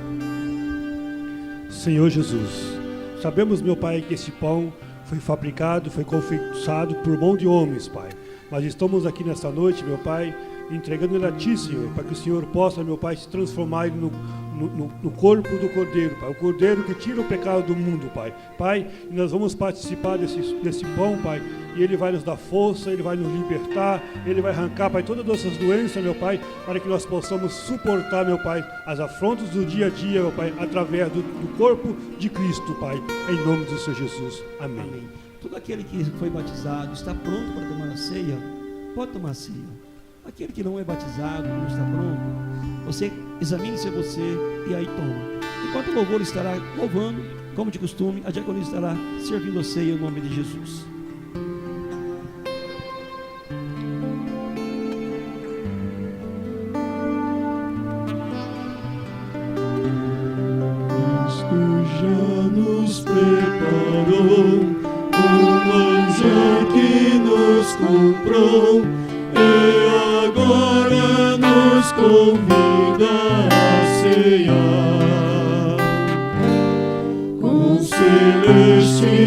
Senhor Jesus, sabemos, meu Pai, que esse pão foi fabricado, foi confeitado por mão de homens, Pai. Mas estamos aqui nesta noite, meu Pai, entregando ele a Ti, Senhor, para que o Senhor possa, meu Pai, se transformar no corpo do Cordeiro, Pai. O Cordeiro que tira o pecado do mundo, Pai. Pai, nós vamos participar desse pão, Pai, e Ele vai nos dar força, Ele vai nos libertar, Ele vai arrancar, Pai, todas as nossas doenças, meu Pai, para que nós possamos suportar, meu Pai, as afrontas do dia a dia, meu Pai, através do corpo de Cristo, Pai, em nome do Senhor Jesus. Amém. Amém. Todo aquele que foi batizado, está pronto para tomar a ceia, pode tomar a ceia. Aquele que não é batizado, não está pronto, você examine-se você e aí toma. Enquanto o louvor estará louvando, como de costume, a diaconia estará servindo a ceia em nome de Jesus. Cristo já nos preparou um manjar que nos comprou, e agora nos convida a cear com celestial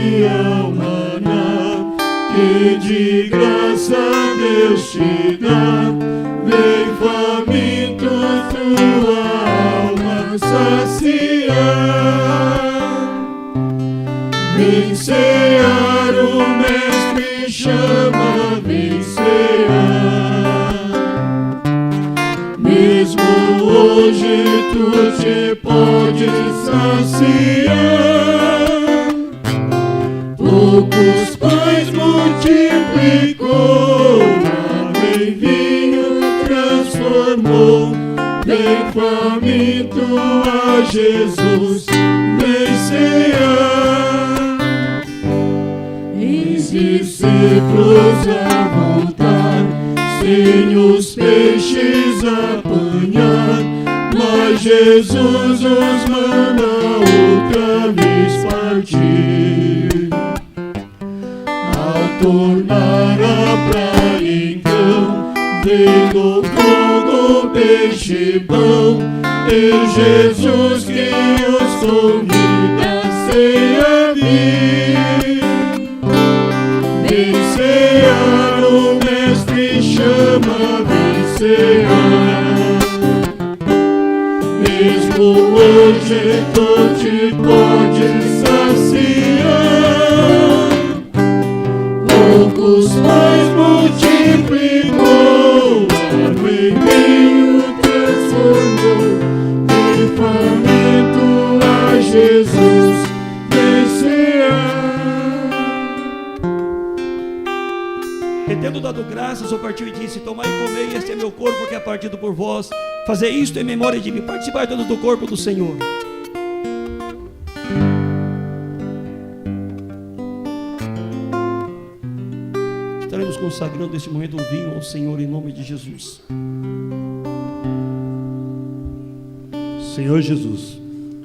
maná que de graça Deus te dá. Vem faminto tua alma saciar, vem cear, o Mestre chama, vem cear. Mesmo hoje tu te podes saciar, poucos pães multiplicou, água em vinho transformou. Vem faminto a Jesus, vem cear. Eis discípulos a voltar, sem os peixes apanhar, mas Jesus os manda outra vez partir. Ao tornar a praia então, vendo fogo, peixe, pão, e Jesus que os convida a ceia vir. Vem cear, o Mestre chama, vem cear. Mesmo hoje tu te podes saciar, poucos pães multiplicou, água em vinho transformou. Vem faminto a Jesus, vem cear. Tendo dado graças, o partiu e disse: tomai e comei, este é meu corpo que é partido por vós, fazei isto em memória de mim. Participai todos do corpo do Senhor. Estaremos consagrando neste momento um vinho ao Senhor em nome de Jesus. Senhor Jesus,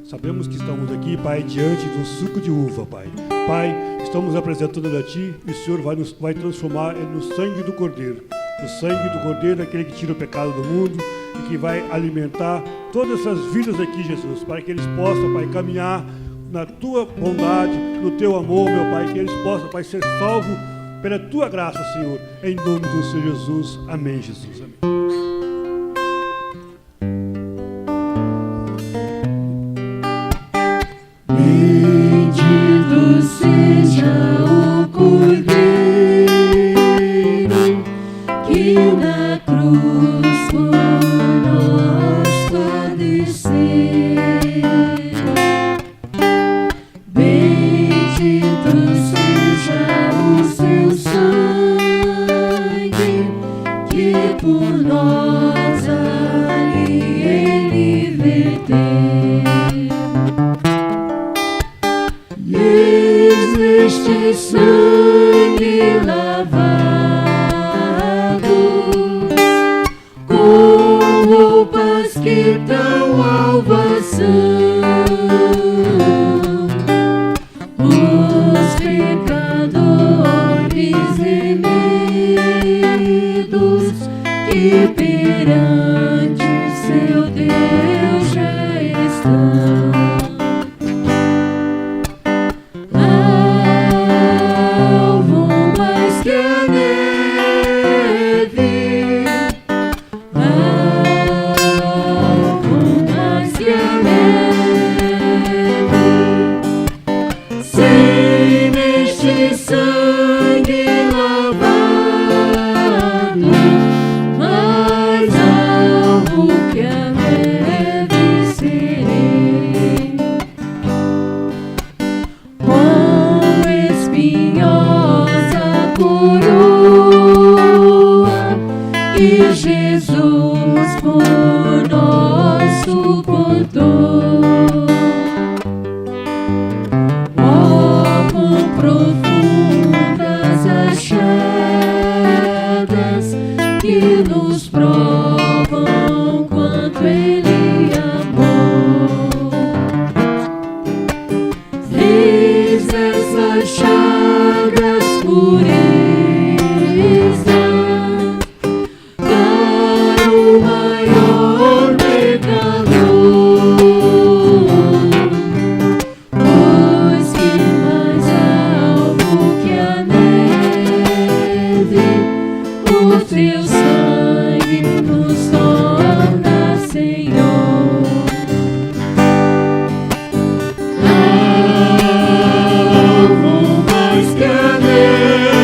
sabemos que estamos aqui, Pai, diante de um suco de uva, Pai. Pai, estamos apresentando a Ti e o Senhor vai transformar no sangue do Cordeiro. O sangue do Cordeiro, aquele que tira o pecado do mundo e que vai alimentar todas essas vidas aqui, Jesus, para que eles possam, Pai, caminhar na Tua bondade, no Teu amor, meu Pai, que eles possam, Pai, ser salvos pela Tua graça, Senhor, em nome do Senhor Jesus. Amém, Jesus. Amém. Bendito seja o Cordeiro que na cruz por nós padeceu. Bendito seja o seu sangue que por nós ali ele verteu. Este sangue lavado com o almas que tão alvas são, os pecadores remidos que perante o seu Deus já estão. Alvo mais que a neve, alvo mais que a neve, sem neste sangue lavado, mais alvo que a neve serei. Com espinhosa coroa que Jesus por nós suportou. Oh, com profundas achadas que nos provam quanto Ele amou. Eis essas chagas pureza para o maior pecador, pois que mais alvo que a neve, o teu sangue nos torna Senhor. Alvo mais que a neve,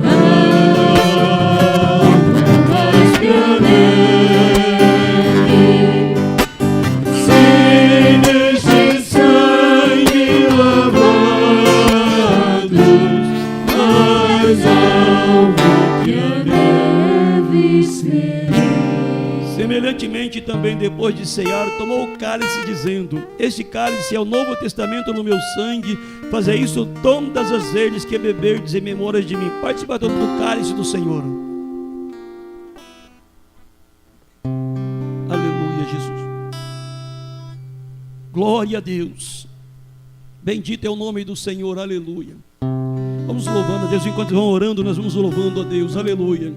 alvo mais que a neve, sem neste sangue lavados, mais alvo que a neve serei. Semelhantemente também, depois de cear, tomou o cálice, dizendo: este cálice é o Novo Testamento no meu sangue, fazei isso todas as vezes que beberdes em memória de mim. Participa todo do cálice do Senhor. Aleluia, Jesus. Glória a Deus. Bendito é o nome do Senhor, aleluia. Vamos louvando a Deus, enquanto vão orando, nós vamos louvando a Deus, aleluia.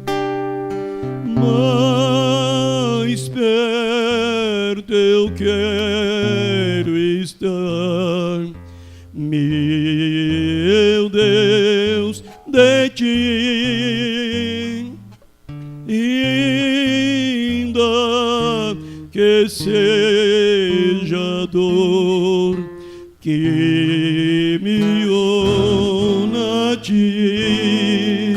Mais perto eu quero estar, meu Deus, de ti, ainda que seja dor que me una a ti.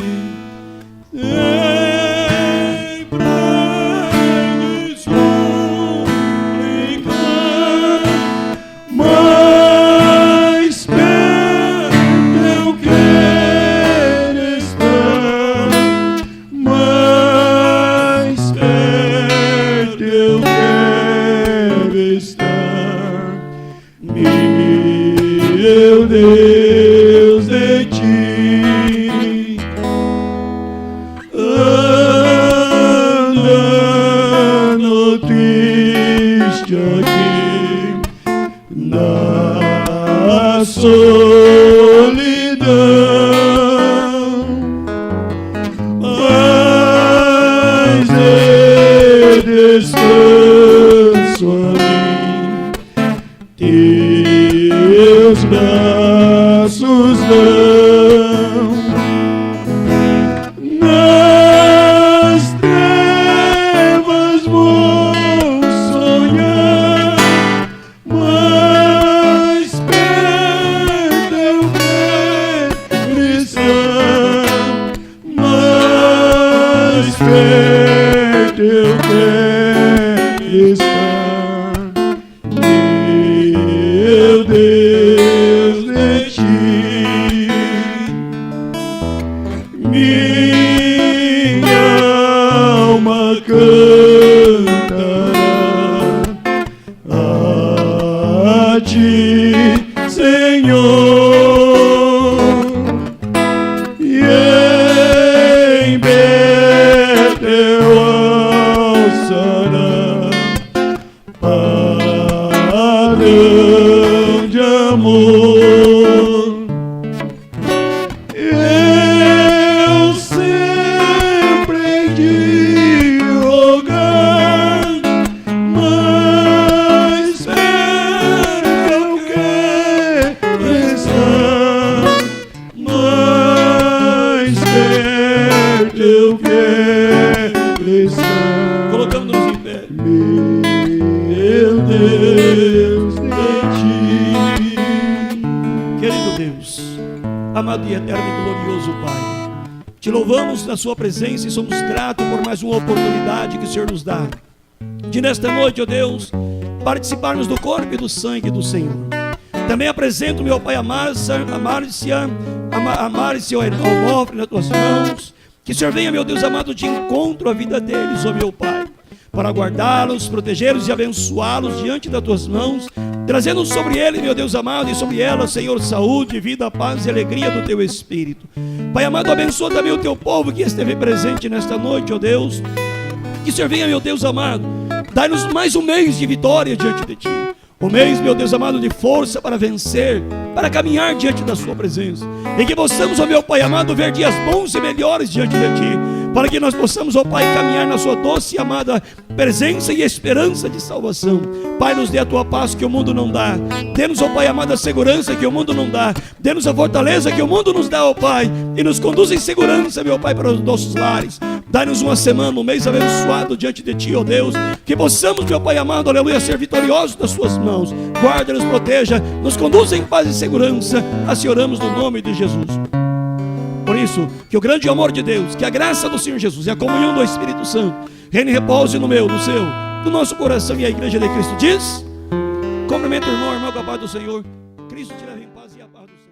Meu Deus, de ti, andando triste aqui na solidão, mas de descanso a mim, teus braços dão. Nas trevas vou sonhar, mas perto eu quero estar, mais perto eu quero estar. Meu Deus, de ti, minha alma cantará a ti, Senhor, e em Betel eu quero estar. Colocamos-nos em pé. Meu Deus, em ti. Querido Deus, amado e eterno e glorioso Pai, te louvamos na sua presença e somos gratos por mais uma oportunidade que o Senhor nos dá de nesta noite, ó Deus, participarmos do corpo e do sangue do Senhor. Também apresento, meu Pai, a Márcia, o Onofre nas tuas mãos. Que o Senhor venha, meu Deus amado, de encontro à vida deles, ó meu Pai, para guardá-los, protegê-los e abençoá-los diante das tuas mãos, trazendo sobre ele, meu Deus amado, e sobre ela, Senhor, saúde, vida, paz e alegria do teu Espírito. Pai amado, abençoa também o teu povo que esteve presente nesta noite, ó Deus. Que o Senhor venha, meu Deus amado, dai-nos mais um mês de vitória diante de ti. Um mês, meu Deus amado, de força para vencer, para caminhar diante da sua presença. E que possamos, ó meu Pai amado, ver dias bons e melhores diante de ti, para que nós possamos, ó Pai, caminhar na sua doce e amada presença e esperança de salvação. Pai, nos dê a tua paz que o mundo não dá. Dê-nos, ó Pai amado, a segurança que o mundo não dá. Dê-nos a fortaleza que o mundo nos dá, ó Pai, e nos conduz em segurança, meu Pai, para os nossos lares. Dai-nos uma semana, um mês abençoado diante de ti, ó Deus. Que possamos, meu Pai amado, aleluia, ser vitoriosos das suas mãos. Guarda-nos, proteja, nos conduza em paz e segurança. Assim oramos no nome de Jesus. Por isso, que o grande amor de Deus, que a graça do Senhor Jesus e a comunhão do Espírito Santo reine e repouse no meu, no seu, no nosso coração. E a igreja de Cristo diz: cumprimento o irmão, com a paz do Senhor. Cristo te leva em paz e a paz do Senhor.